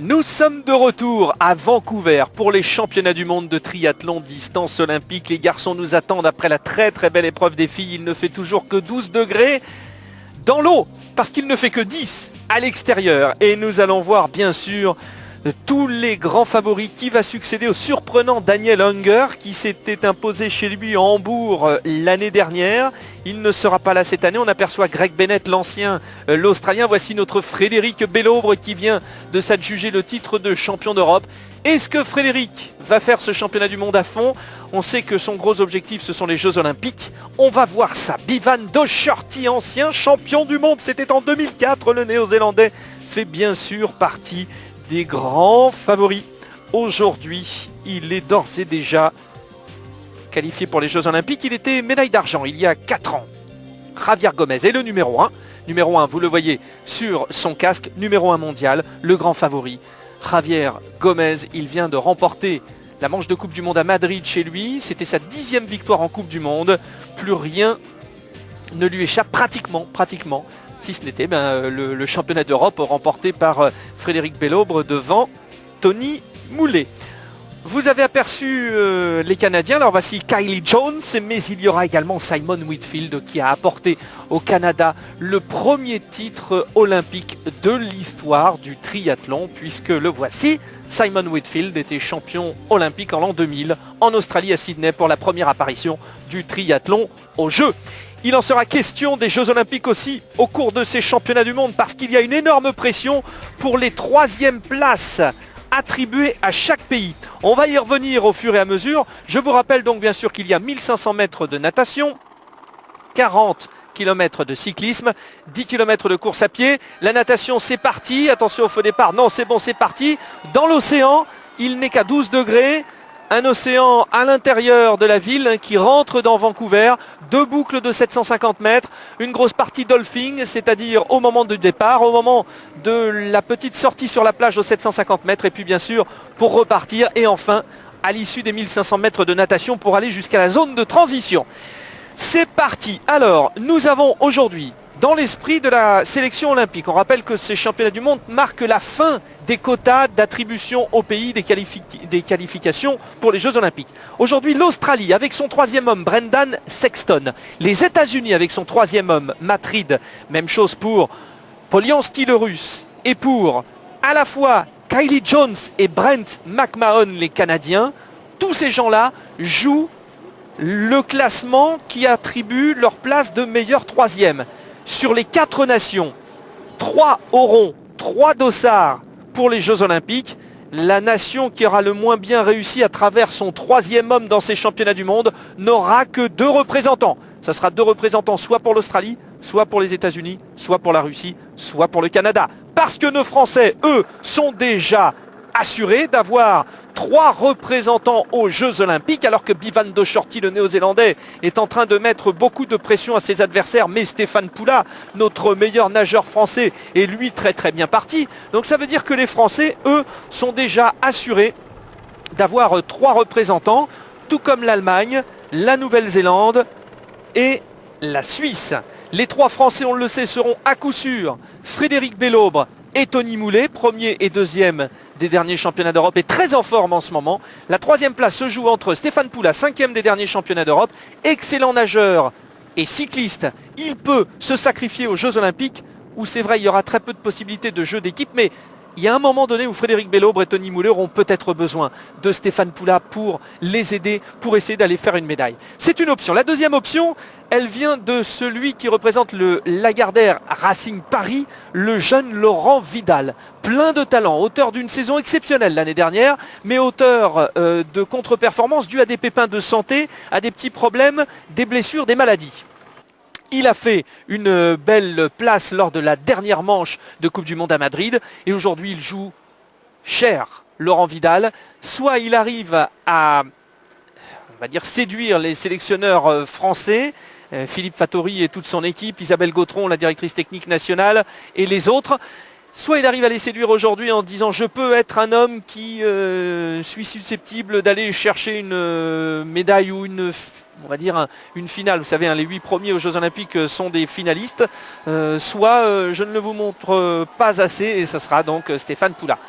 Nous sommes de retour à Vancouver pour les championnats du monde de triathlon distance olympique. Les garçons nous attendent après la très belle épreuve des filles. Il ne fait toujours que 12 degrés dans l'eau parce qu'il ne fait que 10 à l'extérieur. Et nous allons voir bien sûr tous les grands favoris qui va succéder au surprenant Daniel Unger qui s'était imposé chez lui en Hambourg l'année dernière. Il ne sera pas là cette année. On aperçoit Greg Bennett, l'ancien, l'Australien. Voici notre Frédéric Bellobre qui vient de s'adjuger le titre de champion d'Europe. Est-ce que Frédéric va faire ce championnat du monde à fond? On sait que son gros objectif, ce sont les Jeux Olympiques. On va voir ça. Bevan Docherty, ancien champion du monde. C'était en 2004. Le Néo-Zélandais fait bien sûr partie des grands favoris. Aujourd'hui, il est d'ores et déjà qualifié pour les Jeux Olympiques. Il était médaille d'argent il y a 4 ans. Javier Gomez est le numéro 1. Numéro 1, vous le voyez sur son casque. Numéro 1 mondial, le grand favori. Javier Gomez, il vient de remporter la manche de Coupe du Monde à Madrid chez lui. C'était sa 10e victoire en Coupe du Monde. Plus rien ne lui échappe pratiquement. Si ce n'était le championnat d'Europe remporté par Frédéric Bellobre devant Tony Moulet. Vous avez aperçu les Canadiens. Alors voici Kylie Jones, mais il y aura également Simon Whitfield qui a apporté au Canada le premier titre olympique de l'histoire du triathlon, puisque le voici. Simon Whitfield était champion olympique en l'an 2000 en Australie à Sydney pour la première apparition du triathlon aux Jeux. Il en sera question des Jeux Olympiques aussi au cours de ces championnats du monde parce qu'il y a une énorme pression pour les 3e places attribuées à chaque pays. On va y revenir au fur et à mesure. Je vous rappelle donc bien sûr qu'il y a 1500 mètres de natation, 40 km de cyclisme, 10 km de course à pied. La natation, c'est parti. Attention au feu départ. Non, c'est bon, c'est parti. Dans l'océan, il n'est qu'à 12 degrés. Un océan à l'intérieur de la ville qui rentre dans Vancouver, 2 boucles de 750 mètres, une grosse partie dolphin, c'est-à-dire au moment du départ, au moment de la petite sortie sur la plage aux 750 mètres, et puis bien sûr pour repartir, et enfin à l'issue des 1500 mètres de natation pour aller jusqu'à la zone de transition. C'est parti. Alors, nous avons aujourd'hui, dans l'esprit de la sélection olympique, on rappelle que ces championnats du monde marquent la fin des quotas d'attribution au pays des qualifications pour les Jeux Olympiques. Aujourd'hui, l'Australie avec son 3e homme, Brendan Sexton. Les États-Unis avec son 3e homme, Matt Reed. Même chose pour Poliansky le Russe. Et pour à la fois Kylie Jones et Brent McMahon, les Canadiens. Tous ces gens-là jouent le classement qui attribue leur place de meilleur 3e. Sur les 4 nations, 3 auront 3 dossards pour les Jeux Olympiques. La nation qui aura le moins bien réussi à travers son 3e homme dans ces championnats du monde n'aura que 2 représentants. Ça sera 2 représentants soit pour l'Australie, soit pour les États-Unis, soit pour la Russie, soit pour le Canada. Parce que nos Français, eux, sont déjà assurés d'avoir 3 représentants aux Jeux Olympiques, alors que Bevan Docherty, le Néo-Zélandais, est en train de mettre beaucoup de pression à ses adversaires, mais Stéphane Poula, notre meilleur nageur français, est lui très bien parti. Donc ça veut dire que les Français, eux, sont déjà assurés d'avoir 3 représentants, tout comme l'Allemagne, la Nouvelle-Zélande et la Suisse. Les 3 Français, on le sait, seront à coup sûr Frédéric Bellobre et Tony Moulet, 1er et 2e des derniers championnats d'Europe, est très en forme en ce moment. La 3e place se joue entre Stéphane Poula, 5e des derniers championnats d'Europe, excellent nageur et cycliste. Il peut se sacrifier aux Jeux Olympiques, où c'est vrai, il y aura très peu de possibilités de jeu d'équipe, mais il y a un moment donné où Frédéric Bellobre et Tony Moulet auront peut-être besoin de Stéphane Poula pour les aider, pour essayer d'aller faire une médaille. C'est une option. La 2e option, elle vient de celui qui représente le Lagardère Racing Paris, le jeune Laurent Vidal. Plein de talent, auteur d'une saison exceptionnelle l'année dernière, mais auteur de contre-performances dues à des pépins de santé, à des petits problèmes, des blessures, des maladies. Il a fait une belle place lors de la dernière manche de Coupe du Monde à Madrid. Et aujourd'hui, il joue cher, Laurent Vidal. Soit il arrive à, on va dire, séduire les sélectionneurs français, Philippe Fattori et toute son équipe, Isabelle Gautron, la directrice technique nationale, et les autres. Soit il arrive à les séduire aujourd'hui en disant je peux être un homme qui suis susceptible d'aller chercher une médaille ou une, on va dire une finale. Vous savez, les 8 premiers aux Jeux Olympiques sont des finalistes. Soit je ne le vous montre pas assez et ce sera donc Stéphane Poula.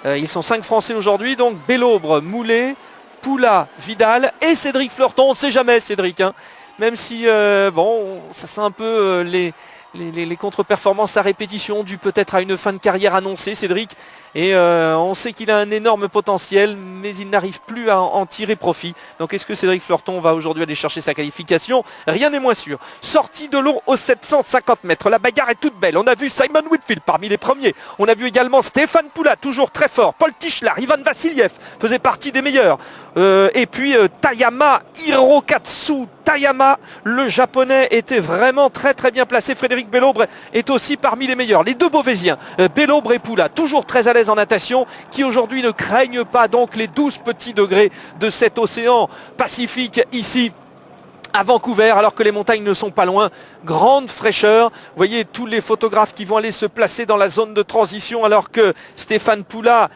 Ils sont 5 Français aujourd'hui, donc Bellobre, Moulet, Poula, Vidal et Cédric Fleurton. On ne sait jamais Cédric, hein. Même si, bon, ça sent un peu les contre-performances à répétition, dues peut-être à une fin de carrière annoncée, Cédric. Et on sait qu'il a un énorme potentiel, mais il n'arrive plus à en tirer profit. Donc est-ce que Cédric Fleurton va aujourd'hui aller chercher sa qualification? Rien n'est moins sûr. Sortie de l'eau aux 750 mètres. La bagarre est toute belle. On a vu Simon Whitfield parmi les premiers. On a vu également Stéphane Poula, toujours très fort. Paul Tichlar, Ivan Vassiliev faisait partie des meilleurs. Et puis Tayama Hirokatsu Tayama, le japonais, était vraiment très très bien placé. Frédéric Bellobre est aussi parmi les meilleurs. Les deux Beauvaisiens, Bellobre et Poula, toujours très à l'aise en natation, qui aujourd'hui ne craignent pas donc les 12 petits degrés de cet océan Pacifique ici à Vancouver, alors que les montagnes ne sont pas loin. Grande fraîcheur. Vous voyez tous les photographes qui vont aller se placer dans la zone de transition, alors que Stéphane Poula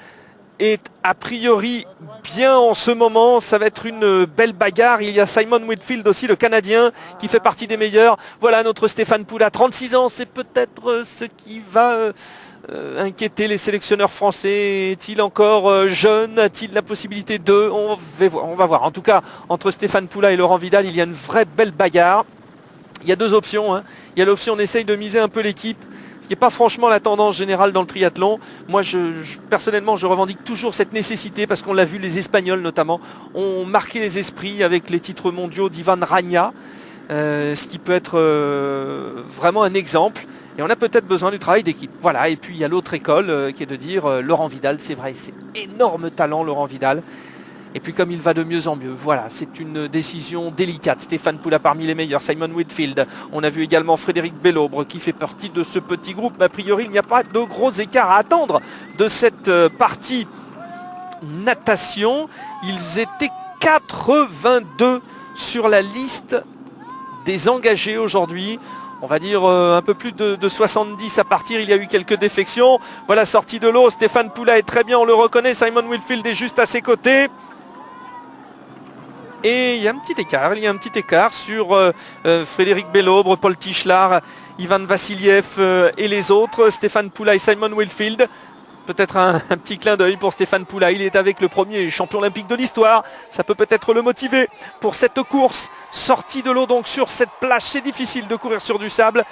est a priori bien en ce moment. Ça va être une belle bagarre. Il y a Simon Whitfield aussi, le Canadien, qui fait partie des meilleurs. Voilà notre Stéphane Poula, 36 ans. C'est peut-être ce qui va inquiéter les sélectionneurs français. Est-il encore jeune? A-t-il la possibilité de... On va voir. En tout cas, entre Stéphane Poula et Laurent Vidal, il y a une vraie belle bagarre. Il y a deux options, hein. Il y a l'option, on essaye de miser un peu l'équipe, ce qui n'est pas franchement la tendance générale dans le triathlon. Moi, personnellement, je revendique toujours cette nécessité, parce qu'on l'a vu, les Espagnols notamment ont marqué les esprits avec les titres mondiaux d'Ivan Ragna, ce qui peut être vraiment un exemple. Et on a peut-être besoin du travail d'équipe. Voilà, et puis il y a l'autre école qui est de dire Laurent Vidal, c'est vrai, c'est énorme talent Laurent Vidal. Et puis comme il va de mieux en mieux, voilà, c'est une décision délicate. Stéphane Poula parmi les meilleurs, Simon Whitfield. On a vu également Frédéric Bellobre qui fait partie de ce petit groupe. Mais a priori, il n'y a pas de gros écarts à attendre de cette partie natation. Ils étaient 82 sur la liste des engagés aujourd'hui. On va dire un peu plus de 70 à partir. Il y a eu quelques défections. Voilà, sortie de l'eau. Stéphane Poula est très bien, on le reconnaît. Simon Whitfield est juste à ses côtés. Et il y a un petit écart sur Frédéric Bellobre, Paul Tichlar, Ivan Vassiliev et les autres, Stéphane Poula et Simon Whitfield. Peut-être un petit clin d'œil pour Stéphane Poula. Il est avec le premier champion olympique de l'histoire. Ça peut peut-être le motiver pour cette course. Sortie de l'eau donc sur cette plage. C'est difficile de courir sur du sable.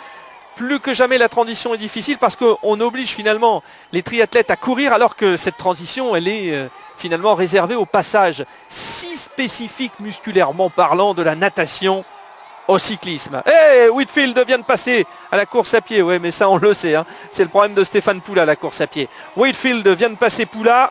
Plus que jamais, la transition est difficile parce qu'on oblige finalement les triathlètes à courir, alors que cette transition, elle est finalement réservée au passage si spécifique musculairement parlant de la natation au cyclisme. Et Whitfield vient de passer à la course à pied. Ouais, mais ça on le sait, hein. C'est le problème de Stéphane Poula, la course à pied. Whitfield vient de passer Poula.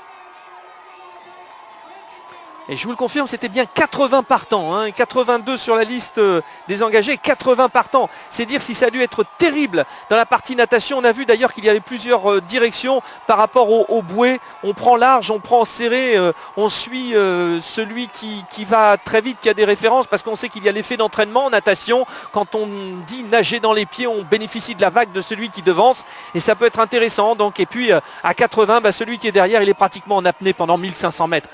Et je vous le confirme, c'était bien 80 partants, hein, 82 sur la liste des engagés, 80 partants. C'est dire si ça a dû être terrible dans la partie natation. On a vu d'ailleurs qu'il y avait plusieurs directions par rapport au bouée. On prend large, on prend serré, on suit celui qui va très vite, qui a des références, parce qu'on sait qu'il y a l'effet d'entraînement en natation. Quand on dit nager dans les pieds, on bénéficie de la vague de celui qui devance, et ça peut être intéressant. Donc, et puis à 80, celui qui est derrière, il est pratiquement en apnée pendant 1500 mètres.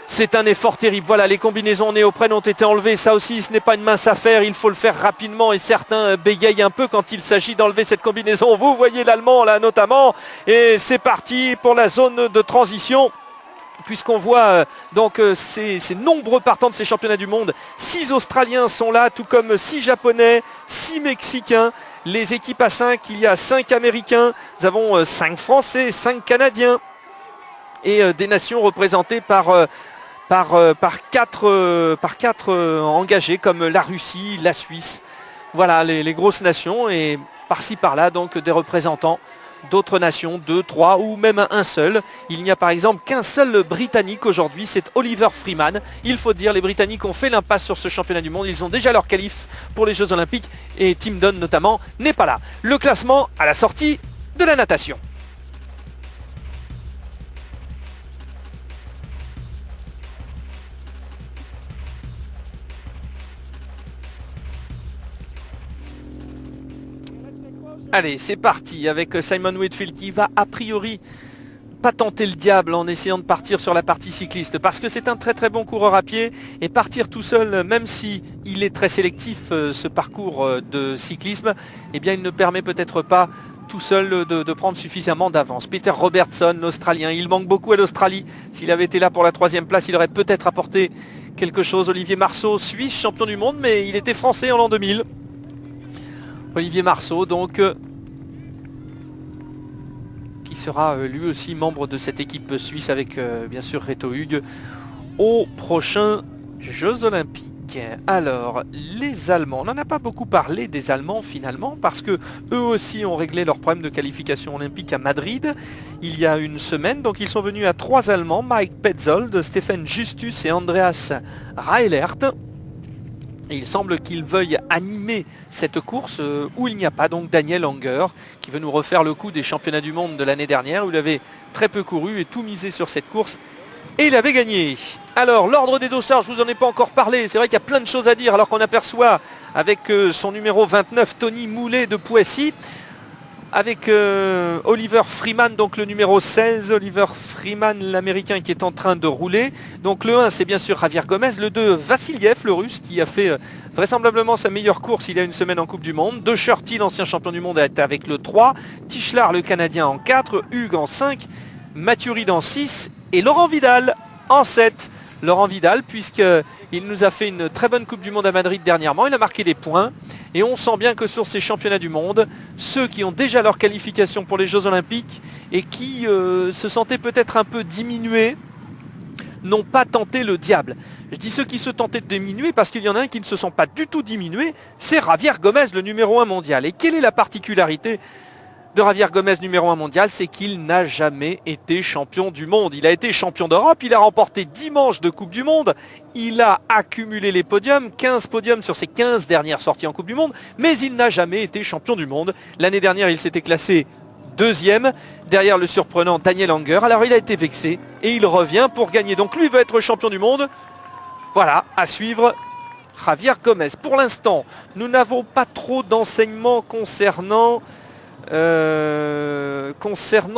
C'est un effort terrible. Voilà, les combinaisons néoprène ont été enlevées. Ça aussi, ce n'est pas une mince affaire. Il faut le faire rapidement et certains bégayent un peu quand il s'agit d'enlever cette combinaison. Vous voyez l'Allemand là notamment. Et c'est parti pour la zone de transition. Puisqu'on voit donc ces nombreux partants de ces championnats du monde. 6 Australiens sont là, tout comme 6 Japonais, 6 Mexicains. Les équipes à 5, il y a 5 Américains. Nous avons 5 Français, 5 Canadiens. Et des nations représentées par 4 engagés comme la Russie, la Suisse. Voilà les grosses nations, et par-ci par-là donc des représentants d'autres nations, 2, 3 ou même un seul. Il n'y a par exemple qu'un seul Britannique aujourd'hui, c'est Oliver Freeman. Il faut dire, les Britanniques ont fait l'impasse sur ce championnat du monde. Ils ont déjà leur qualif pour les Jeux Olympiques et Tim Dunn notamment n'est pas là. Le classement à la sortie de la natation. Allez, c'est parti avec Simon Whitfield qui va a priori pas tenter le diable en essayant de partir sur la partie cycliste, parce que c'est un très très bon coureur à pied, et partir tout seul, même si il est très sélectif ce parcours de cyclisme, eh bien il ne permet peut-être pas tout seul de prendre suffisamment d'avance. Peter Robertson, l'Australien, il manque beaucoup à l'Australie. S'il avait été là pour la 3e place, il aurait peut-être apporté quelque chose. Olivier Marceau, Suisse, champion du monde, mais il était français en l'an 2000. Olivier Marceau, donc, qui sera lui aussi membre de cette équipe suisse avec bien sûr Reto Hug aux prochains Jeux Olympiques. Alors, les Allemands, on n'en a pas beaucoup parlé des Allemands finalement parce que eux aussi ont réglé leur problème de qualification olympique à Madrid il y a une semaine. Donc ils sont venus à 3 Allemands, Mike Petzold, Stefan Justus et Andreas Raelert. Et il semble qu'ils veuillent animer cette course où il n'y a pas donc Daniel Anger qui veut nous refaire le coup des championnats du monde de l'année dernière où il avait très peu couru et tout misé sur cette course. Et il avait gagné. Alors, l'ordre des dossards, je ne vous en ai pas encore parlé. C'est vrai qu'il y a plein de choses à dire alors qu'on aperçoit avec son numéro 29, Tony Moulet de Poissy, avec Oliver Freeman, donc le numéro 16, Oliver Freeman, l'américain qui est en train de rouler. Donc le 1, c'est bien sûr Javier Gomez. Le 2, Vassiliev, le russe, qui a fait vraisemblablement sa meilleure course il y a une semaine en Coupe du Monde. De Shorty, l'ancien champion du monde, a été avec le 3. Tischlar, le Canadien, en 4. Hug en 5. Mathurid en 6. Et Laurent Vidal en 7. Laurent Vidal, puisqu'il nous a fait une très bonne Coupe du Monde à Madrid dernièrement. Il a marqué des points. Et on sent bien que sur ces championnats du monde, ceux qui ont déjà leur qualification pour les Jeux Olympiques et qui se sentaient peut-être un peu diminués, n'ont pas tenté le diable. Je dis ceux qui se tentaient de diminuer parce qu'il y en a un qui ne se sent pas du tout diminué, c'est Javier Gomez, le numéro 1 mondial. Et quelle est la particularité de Javier Gomez, numéro 1 mondial? C'est qu'il n'a jamais été champion du monde. Il a été champion d'Europe, il a remporté 10 manches de Coupe du Monde, il a accumulé les podiums, 15 podiums sur ses 15 dernières sorties en Coupe du Monde, mais il n'a jamais été champion du monde. L'année dernière, il s'était classé 2e, derrière le surprenant Daniel Anger. Alors il a été vexé et il revient pour gagner. Donc lui veut être champion du monde. Voilà, à suivre Javier Gomez. Pour l'instant, nous n'avons pas trop d'enseignements concernant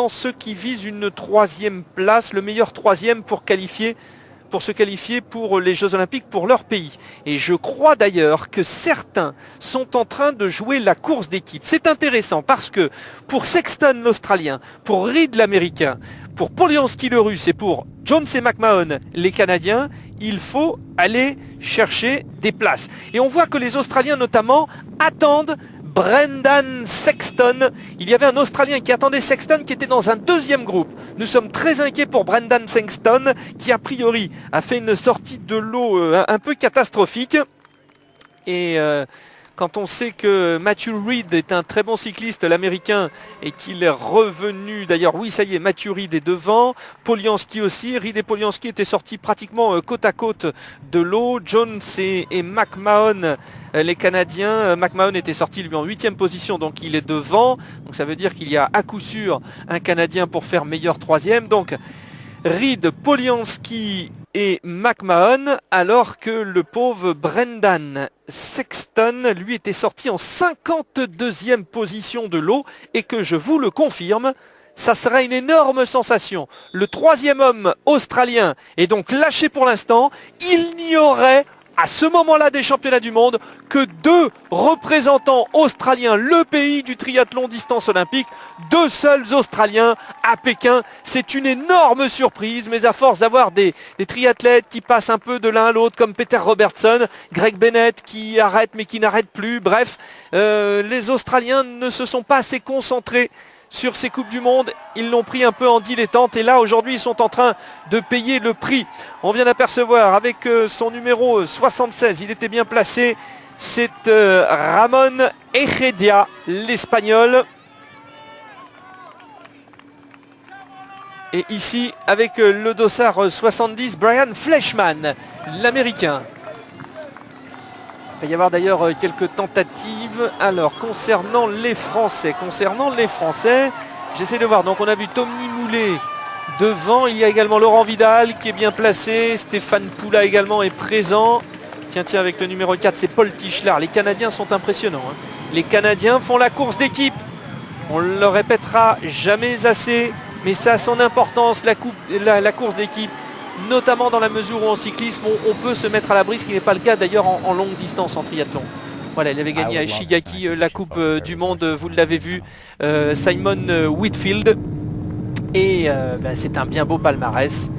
ceux qui visent une 3e place, le meilleur 3e pour se qualifier pour les Jeux Olympiques pour leur pays. Et je crois d'ailleurs que certains sont en train de jouer la course d'équipe. C'est intéressant parce que pour Sexton l'Australien, pour Reed l'Américain, pour Polianski le Russe et pour Jones et McMahon les Canadiens, il faut aller chercher des places. Et on voit que les Australiens notamment attendent Brendan Sexton. Il y avait un Australien qui attendait Sexton qui était dans un 2e groupe. Nous sommes très inquiets pour Brendan Sexton qui a priori a fait une sortie de l'eau un peu catastrophique. Et quand on sait que Matthew Reed est un très bon cycliste, l'américain, et qu'il est revenu, d'ailleurs oui ça y est, Matthew Reed est devant, Polianski aussi, Reed et Polianski étaient sortis pratiquement côte à côte de l'eau, Jones et McMahon, les Canadiens, McMahon était sorti lui en 8e position, donc il est devant, donc ça veut dire qu'il y a à coup sûr un Canadien pour faire meilleur 3e, donc Reed, Polianski et McMahon, alors que le pauvre Brendan Sexton, lui, était sorti en 52e position de l'eau et que je vous le confirme, ça serait une énorme sensation. Le 3e homme australien est donc lâché pour l'instant. Il n'y aurait à ce moment-là des championnats du monde que 2 représentants australiens, le pays du triathlon distance olympique, 2 seuls Australiens à Pékin. C'est une énorme surprise, mais à force d'avoir des triathlètes qui passent un peu de l'un à l'autre, comme Peter Robertson, Greg Bennett qui arrête mais qui n'arrête plus, bref, les Australiens ne se sont pas assez concentrés sur ces Coupes du Monde, ils l'ont pris un peu en dilettante et là aujourd'hui ils sont en train de payer le prix. On vient d'apercevoir avec son numéro 76, il était bien placé, c'est Ramon Echedia, l'Espagnol. Et ici avec le dossard 70, Brian Fleischmann, l'Américain. Il va y avoir d'ailleurs quelques tentatives. Alors, concernant les Français, j'essaie de voir. Donc, on a vu Tony Moulet devant. Il y a également Laurent Vidal qui est bien placé. Stéphane Poula également est présent. Tiens, avec le numéro 4, c'est Paul Tischlar. Les Canadiens sont impressionnants. Hein. Les Canadiens font la course d'équipe. On le répétera jamais assez. Mais ça a son importance, la course d'équipe. Notamment dans la mesure où en cyclisme, on peut se mettre à l'abri, ce qui n'est pas le cas d'ailleurs en longue distance en triathlon. Voilà, il avait gagné à Ishigaki la Coupe du Monde, vous l'avez vu, Simon Whitfield. Et c'est un bien beau palmarès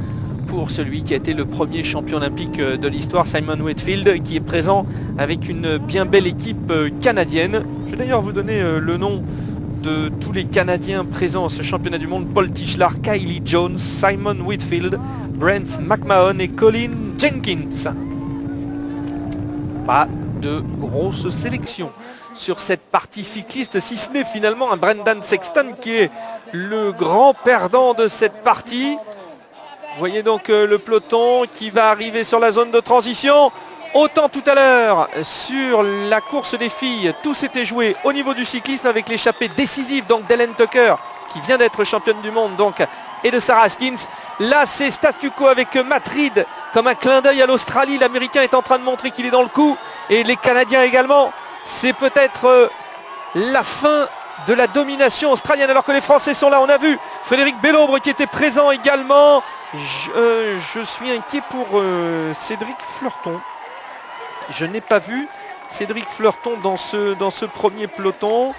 pour celui qui a été le premier champion olympique de l'histoire, Simon Whitfield, qui est présent avec une bien belle équipe canadienne. Je vais d'ailleurs vous donner le nom de tous les Canadiens présents à ce championnat du monde: Paul Tischler, Kylie Jones, Simon Whitfield, Brent McMahon et Colin Jenkins. Pas de grosse sélection sur cette partie cycliste, si ce n'est finalement un Brendan Sexton qui est le grand perdant de cette partie. Vous voyez donc le peloton qui va arriver sur la zone de transition. Autant tout à l'heure sur la course des filles, tout s'était joué au niveau du cyclisme avec l'échappée décisive donc d'Helen Tucker qui vient d'être championne du monde donc, et de Sarah Haskins. Là c'est statu quo avec Matt Reed comme un clin d'œil à l'Australie. L'Américain est en train de montrer qu'il est dans le coup et les Canadiens également. C'est peut-être la fin de la domination australienne alors que les Français sont là. On a vu Frédéric Bellobre qui était présent également. Je suis inquiet pour Cédric Fleurton. Je n'ai pas vu Cédric Fleurton dans ce premier peloton.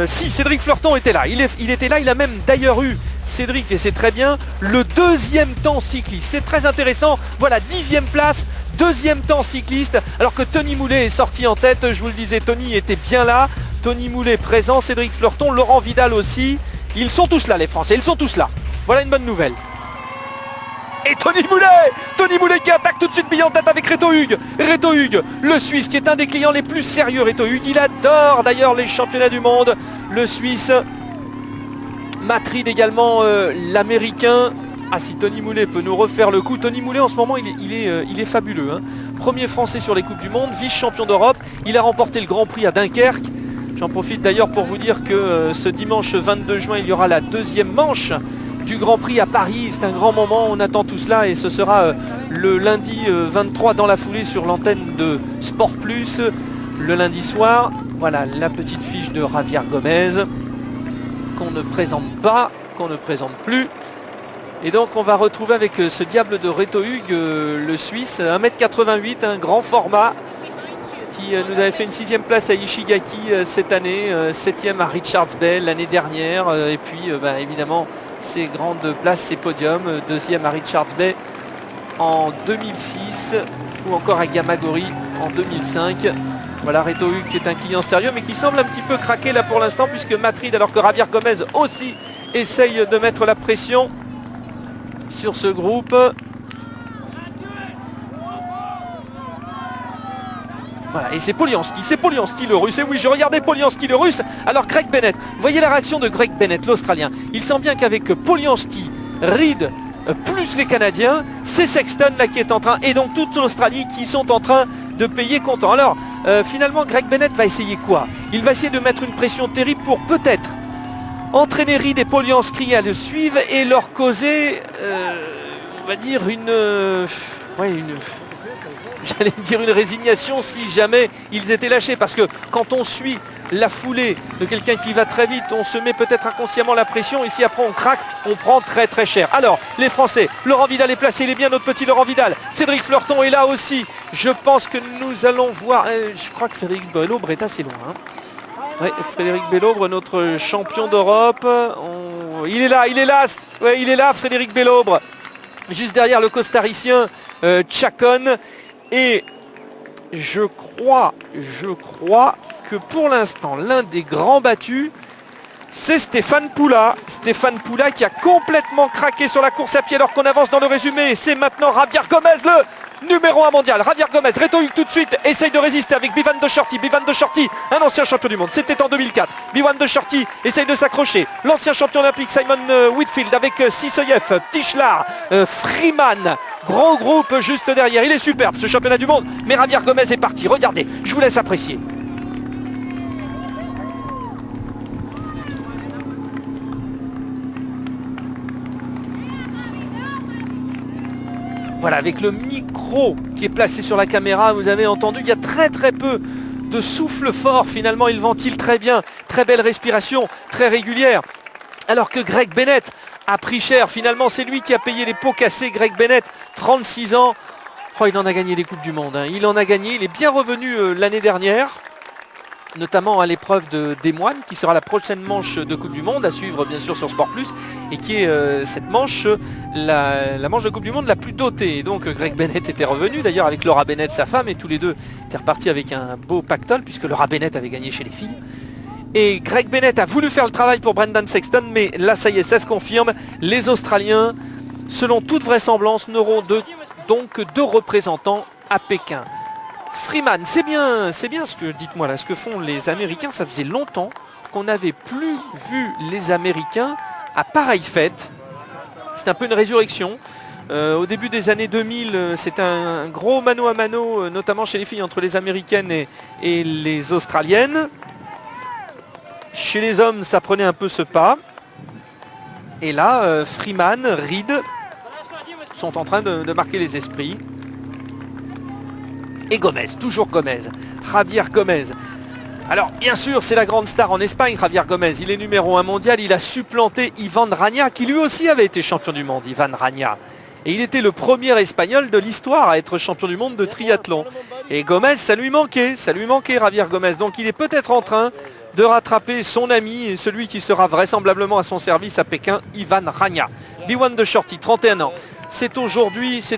Si, Cédric Fleurton était là. Il était là, il a même d'ailleurs eu, Cédric, et c'est très bien, le deuxième temps cycliste. C'est très intéressant. Voilà, 10e place, deuxième temps cycliste, alors que Tony Moulet est sorti en tête. Je vous le disais, Tony était bien là. Tony Moulet présent, Cédric Fleurton, Laurent Vidal aussi. Ils sont tous là, les Français, ils sont tous là. Voilà une bonne nouvelle. Et Tony Moulet qui attaque tout de suite, mis en tête avec Reto Hug. Reto Hug, le Suisse, qui est un des clients les plus sérieux. Reto Hug, il adore d'ailleurs les championnats du monde. Le Suisse. Matt Reed également, l'Américain. Ah, si Tony Moulet peut nous refaire le coup. Tony Moulet en ce moment il est fabuleux, hein. Premier Français sur les Coupes du Monde, vice-champion d'Europe. Il a remporté le Grand Prix à Dunkerque. J'en profite d'ailleurs pour vous dire que ce dimanche 22 juin, il y aura la deuxième manche du Grand Prix à Paris. C'est un grand moment, on attend tout cela et ce sera le lundi 23 dans la foulée sur l'antenne de Sport Plus le lundi soir. Voilà la petite fiche de Javier Gomez qu'on ne présente pas, qu'on ne présente plus. Et donc on va retrouver avec ce diable de Reto Hug, le Suisse, 1m88, un grand format, qui nous avait fait une 6e place à Ishigaki cette année, 7e à Richards Bay l'année dernière, et puis évidemment ces grandes places, ces podiums, 2e à Richards Bay en 2006 ou encore à Gamagori en 2005. Voilà Reto Hug qui est un client sérieux mais qui semble un petit peu craquer là pour l'instant, puisque Matt Reed, alors que Javier Gomez aussi essaye de mettre la pression sur ce groupe. Voilà, et c'est Polianski le russe. Et oui, je regardais Polianski le russe. Alors Greg Bennett, voyez la réaction de Greg Bennett, l'Australien. Il sent bien qu'avec Polianski, Reed, plus les Canadiens, c'est Sexton là qui est en train, et donc toute l'Australie qui sont en train de payer comptant. Alors finalement Greg Bennett va essayer quoi? Il va essayer de mettre une pression terrible pour peut-être entraîner Reed et Polianski à le suivre et leur causer, on va dire, j'allais dire une résignation si jamais ils étaient lâchés. Parce que quand on suit la foulée de quelqu'un qui va très vite, on se met peut-être inconsciemment la pression. Et si après on craque, on prend très très cher. Alors, les Français, Laurent Vidal est placé, il est bien notre petit Laurent Vidal. Cédric Fleurton est là aussi. Je pense que nous allons voir, je crois que Frédéric Bellobre est assez loin, hein. Ouais, Frédéric Bellobre, notre champion d'Europe. Il est là, ouais, il est là, Frédéric Bellobre. Juste derrière le costaricien Chacon. Et je crois que pour l'instant, l'un des grands battus, c'est Stéphane Poula. Stéphane Poula qui a complètement craqué sur la course à pied alors qu'on avance dans le résumé. C'est maintenant Javier Gomez, le numéro 1 mondial. Javier Gomez, Reto Hug tout de suite, essaye de résister avec Bivan de Shorty. Bivan de Shorty, un ancien champion du monde, c'était en 2004. Bivan de Shorty essaye de s'accrocher. L'ancien champion olympique Simon Whitfield avec Sisoyev, Tischler, Freeman. Gros groupe juste derrière. Il est superbe ce championnat du monde. Mais Javier Gomez est parti. Regardez, je vous laisse apprécier. Voilà, avec le micro qui est placé sur la caméra, vous avez entendu, il y a très très peu de souffle fort. Finalement, il ventile très bien, très belle respiration, très régulière. Alors que Greg Bennett a pris cher. Finalement, c'est lui qui a payé les pots cassés. Greg Bennett, 36 ans. Oh, il en a gagné les Coupes du Monde, hein. Il en a gagné, il est bien revenu l'année dernière. notamment à l'épreuve des moines, qui sera la prochaine manche de Coupe du Monde, à suivre bien sûr sur Sport Plus, et qui est cette manche, la manche de Coupe du Monde la plus dotée. Et donc Greg Bennett était revenu, d'ailleurs avec Laura Bennett, sa femme, et tous les deux étaient repartis avec un beau pactole, puisque Laura Bennett avait gagné chez les filles. Et Greg Bennett a voulu faire le travail pour Brendan Sexton, mais là ça y est, ça se confirme. Les Australiens, selon toute vraisemblance, n'auront donc que 2 représentants à Pékin. Freeman, c'est bien ce que, dites-moi là, ce que font les Américains. Ça faisait longtemps qu'on n'avait plus vu les Américains à pareille fête. C'est un peu une résurrection. Au début des années 2000, c'était un gros mano à mano, notamment chez les filles, entre les Américaines et les Australiennes. Chez les hommes, ça prenait un peu ce pas. Et là, Freeman, Reed sont en train de marquer les esprits. Et Gomez, toujours Gomez, Javier Gomez. Alors bien sûr c'est la grande star en Espagne, Javier Gomez, il est numéro 1 mondial, il a supplanté Ivan Rania qui lui aussi avait été champion du monde, Ivan Rania. Et il était le premier espagnol de l'histoire à être champion du monde de triathlon. Et Gomez, ça lui manquait Javier Gomez, donc il est peut-être en train de rattraper son ami et celui qui sera vraisemblablement à son service à Pékin, Ivan Rania. B1 de Shorty, 31 ans. C'est aujourd'hui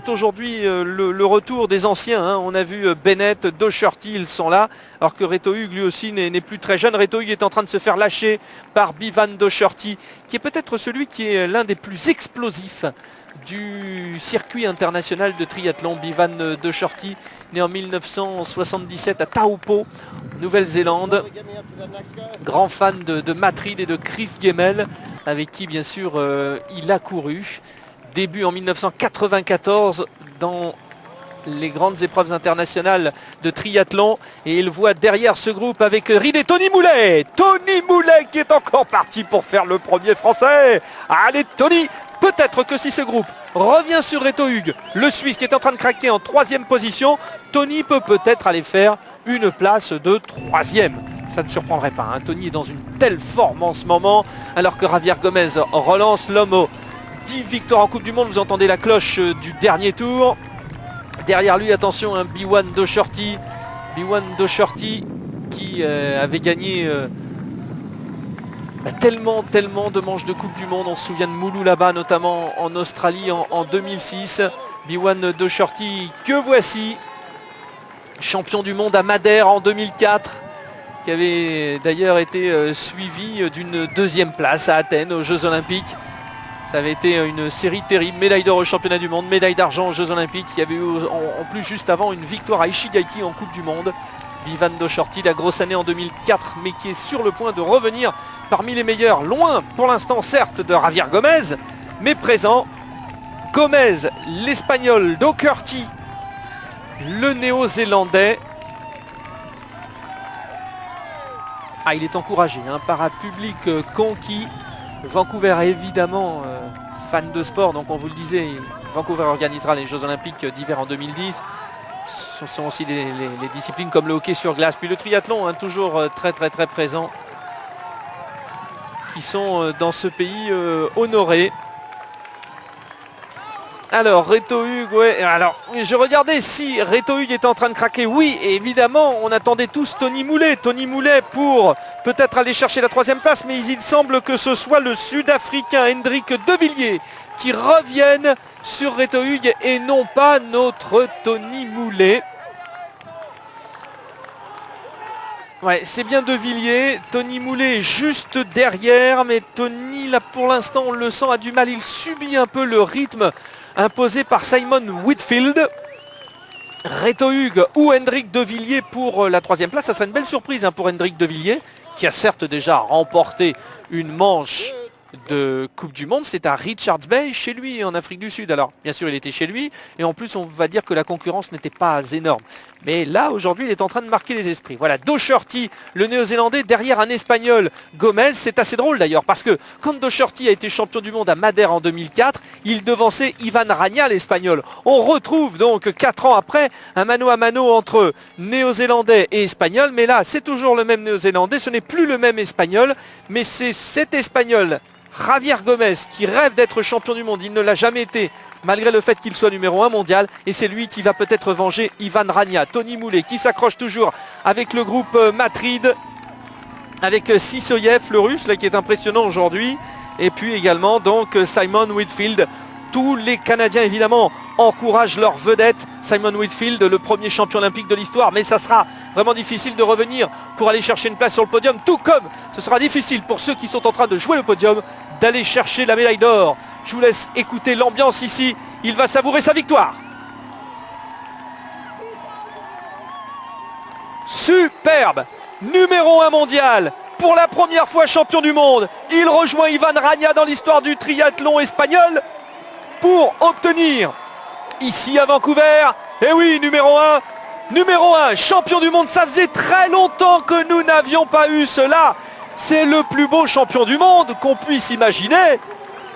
le retour des anciens. Hein. On a vu Bennett, Docherty, ils sont là. Alors que Reto Hug, lui aussi, n'est plus très jeune. Reto Hug est en train de se faire lâcher par Bivan Docherty, qui est peut-être celui qui est l'un des plus explosifs du circuit international de triathlon. Bivan Docherty, né en 1977 à Taupo, Nouvelle-Zélande. Grand fan de Matt Reed et de Chris Gemmel, avec qui, bien sûr, il a couru. Début en 1994 dans les grandes épreuves internationales de triathlon. Et il voit derrière ce groupe avec Reed et Tony Moulet. Tony Moulet qui est encore parti pour faire le premier français. Allez Tony, peut-être que si ce groupe revient sur Reto Hug, le Suisse qui est en train de craquer en 3e position, Tony peut peut-être aller faire une place de 3e. Ça ne surprendrait pas. Hein. Tony est dans une telle forme en ce moment, alors que Javier Gomez relance l'homme aux 10 victoires en Coupe du Monde. Vous entendez la cloche du dernier tour. Derrière lui, attention, un B1 Docherty. B1 Docherty qui avait gagné tellement de manches de Coupe du Monde. On se souvient de Moulou là-bas, notamment en Australie en 2006. B1 Docherty que voici. Champion du monde à Madère en 2004. Qui avait d'ailleurs été suivi d'une 2e place à Athènes aux Jeux Olympiques. Ça avait été une série terrible, médaille d'or au championnat du monde, médaille d'argent aux Jeux Olympiques. Il y avait eu en plus juste avant une victoire à Ishigaki en Coupe du Monde. Bivan Docherty, la grosse année en 2004, mais qui est sur le point de revenir parmi les meilleurs. Loin pour l'instant certes de Javier Gomez, mais présent. Gomez, l'Espagnol, Docherty, le Néo-Zélandais. Ah, il est encouragé hein, par un public conquis. Vancouver évidemment fan de sport, donc on vous le disait, Vancouver organisera les Jeux Olympiques d'hiver en 2010. Ce sont aussi les disciplines comme le hockey sur glace, puis le triathlon, hein, toujours très présent, qui sont dans ce pays honorés. Alors Reto Hug, ouais, alors je regardais si Reto Hug était en train de craquer. Oui, et évidemment, on attendait tous Tony Moulet pour peut-être aller chercher la 3e place, mais il semble que ce soit le Sud-Africain Hendrik De Villiers qui revienne sur Reto Hug et non pas notre Tony Moulet. Ouais, c'est bien De Villiers, Tony Moulet juste derrière, mais Tony là pour l'instant on le sent a du mal, il subit un peu le rythme imposé par Simon Whitfield. Reto Hug ou Hendrik De Villiers pour la 3e place, ça serait une belle surprise hein, pour Hendrik De Villiers, qui a certes déjà remporté une manche de Coupe du Monde. C'est à Richards Bay, chez lui, en Afrique du Sud. Alors, bien sûr, il était chez lui. Et en plus, on va dire que la concurrence n'était pas énorme. Mais là, aujourd'hui, il est en train de marquer les esprits. Voilà, Docherty, le Néo-Zélandais, derrière un Espagnol, Gomez. C'est assez drôle d'ailleurs, parce que quand Docherty a été champion du monde à Madère en 2004, il devançait Ivan Rania, l'Espagnol. On retrouve donc, 4 ans après, un mano à mano entre Néo-Zélandais et Espagnol. Mais là, c'est toujours le même Néo-Zélandais. Ce n'est plus le même Espagnol, mais c'est cet Espagnol, Javier Gomez, qui rêve d'être champion du monde. Il ne l'a jamais été malgré le fait qu'il soit numéro 1 mondial. Et c'est lui qui va peut-être venger Ivan Rania. Tony Moulet qui s'accroche toujours avec le groupe Madrid, avec Sisoyev, le russe, là, qui est impressionnant aujourd'hui. Et puis également donc Simon Whitfield. Tous les Canadiens évidemment encouragent leur vedette Simon Whitfield, le premier champion olympique de l'histoire, mais ça sera vraiment difficile de revenir pour aller chercher une place sur le podium, tout comme ce sera difficile pour ceux qui sont en train de jouer le podium d'aller chercher la médaille d'or. Je vous laisse écouter l'ambiance ici, il va savourer sa victoire. Superbe, numéro 1 mondial, pour la première fois champion du monde. Il rejoint Ivan Rania dans l'histoire du triathlon espagnol pour obtenir ici à Vancouver, et oui, numéro 1, champion du monde. Ça faisait très longtemps que nous n'avions pas eu cela. C'est le plus beau champion du monde qu'on puisse imaginer.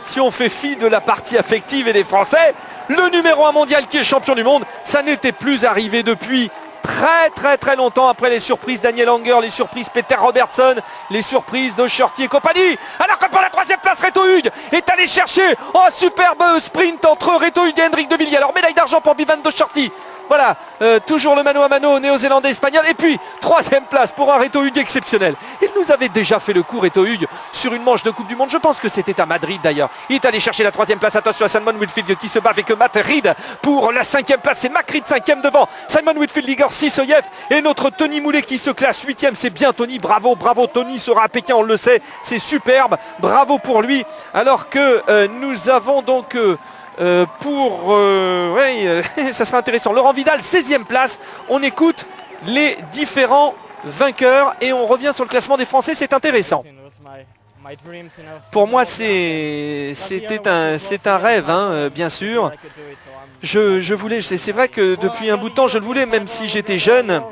Si on fait fi de la partie affective et des Français, le numéro 1 mondial qui est champion du monde, ça n'était plus arrivé depuis très longtemps, après les surprises Daniel Anger, les surprises Peter Robertson, les surprises Docherty et compagnie. Alors que pour la 3e place, Reto Hug est allé chercher un superbe sprint entre Reto Hug et Hendrik de Villiers. Alors médaille d'argent pour Bivan Docherty. Voilà, toujours le mano à mano néo-zélandais espagnol. Et puis 3e place pour un Reto Hug exceptionnel. Il nous avait déjà fait le coup, Reto Hug, sur une manche de Coupe du Monde. Je pense que c'était à Madrid d'ailleurs. Il est allé chercher la 3e place. Attention à Simon Whitfield qui se bat avec Matt Reed pour la 5e place. C'est Mac Reed 5e devant Simon Whitfield, Igor Sisoyev et notre Tony Moulet qui se classe 8e. C'est bien Tony, bravo Tony sera à Pékin, on le sait. C'est superbe, bravo pour lui. Alors que nous avons donc... ça sera intéressant. Laurent Vidal, 16e place. On écoute les différents vainqueurs et on revient sur le classement des Français. C'est intéressant. Pour moi, c'est un rêve, hein, bien sûr. Je voulais, c'est vrai que depuis un bout de temps, je le voulais, même si j'étais jeune.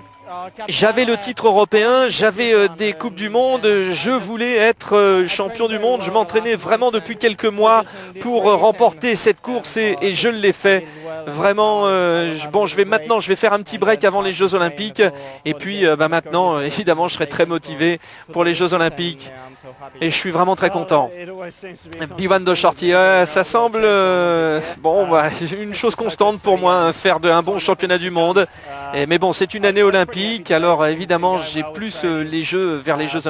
J'avais le titre européen, j'avais des Coupes du Monde, je voulais être champion du monde. Je m'entraînais vraiment depuis quelques mois pour remporter cette course et je l'ai fait. Vraiment, bon, je vais faire un petit break avant les Jeux Olympiques. Et puis maintenant, évidemment, je serai très motivé pour les Jeux Olympiques. Et je suis vraiment très content. Bivan Docherty, ça semble une chose constante pour moi, hein, faire un bon championnat du monde. Mais bon, c'est une année olympique, alors évidemment j'ai plus les yeux vers les Jeux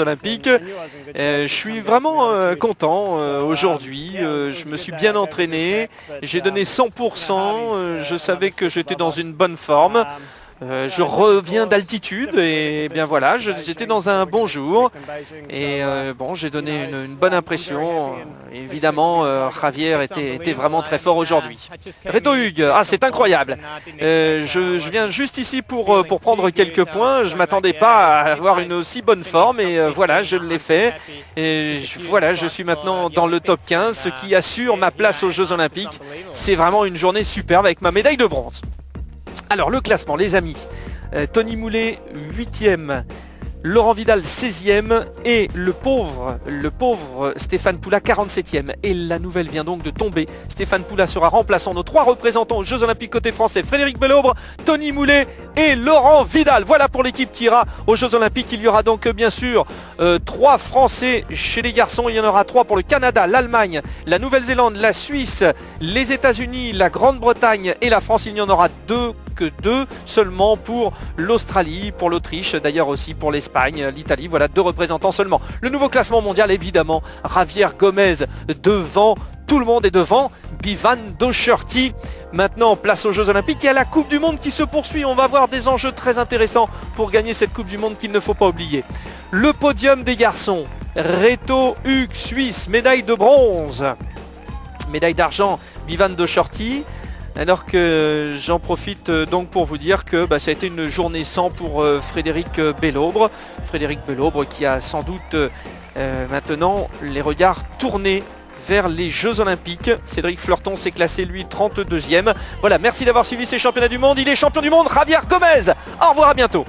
Olympiques. Je suis vraiment content aujourd'hui. Je me suis bien entraîné, j'ai donné 100%. Je savais que j'étais dans une bonne forme. Je reviens d'altitude et bien voilà, j'étais dans un bon jour et bon, j'ai donné une bonne impression. Évidemment, Javier était vraiment très fort aujourd'hui. Reto Hug, c'est incroyable. Je viens juste ici pour prendre quelques points. Je ne m'attendais pas à avoir une aussi bonne forme et voilà, je l'ai fait. Et voilà, je suis maintenant dans le top 15, ce qui assure ma place aux Jeux Olympiques. C'est vraiment une journée superbe avec ma médaille de bronze. Alors le classement les amis, Tony Moulet 8e, Laurent Vidal 16e et le pauvre Stéphane Poula 47e. Et la nouvelle vient donc de tomber. Stéphane Poula sera remplaçant nos 3 représentants aux Jeux Olympiques côté français, Frédéric Belaubre, Tony Moulet et Laurent Vidal. Voilà pour l'équipe qui ira aux Jeux Olympiques. Il y aura donc bien sûr 3 Français chez les garçons. Il y en aura 3 pour le Canada, l'Allemagne, la Nouvelle-Zélande, la Suisse, les États-Unis, la Grande-Bretagne et la France. Il n'y en aura que 2 seulement pour l'Australie, pour l'Autriche, d'ailleurs aussi pour l'Espagne, l'Italie. Voilà 2 représentants seulement. Le nouveau classement mondial, évidemment, Javier Gomez devant. Tout le monde est devant Bivan Docherty. Maintenant, place aux Jeux Olympiques et à la Coupe du Monde qui se poursuit. On va voir des enjeux très intéressants pour gagner cette Coupe du Monde qu'il ne faut pas oublier. Le podium des garçons. Reto Hug, Suisse, médaille de bronze. Médaille d'argent, Bivan Docherty. Alors que j'en profite donc pour vous dire que ça a été une journée sans pour Frédéric Belaubre. Frédéric Belaubre qui a sans doute maintenant les regards tournés vers les Jeux Olympiques. Cédric Fleurton s'est classé lui 32e. Voilà, merci d'avoir suivi ces championnats du monde. Il est champion du monde, Javier Gomez. Au revoir, à bientôt.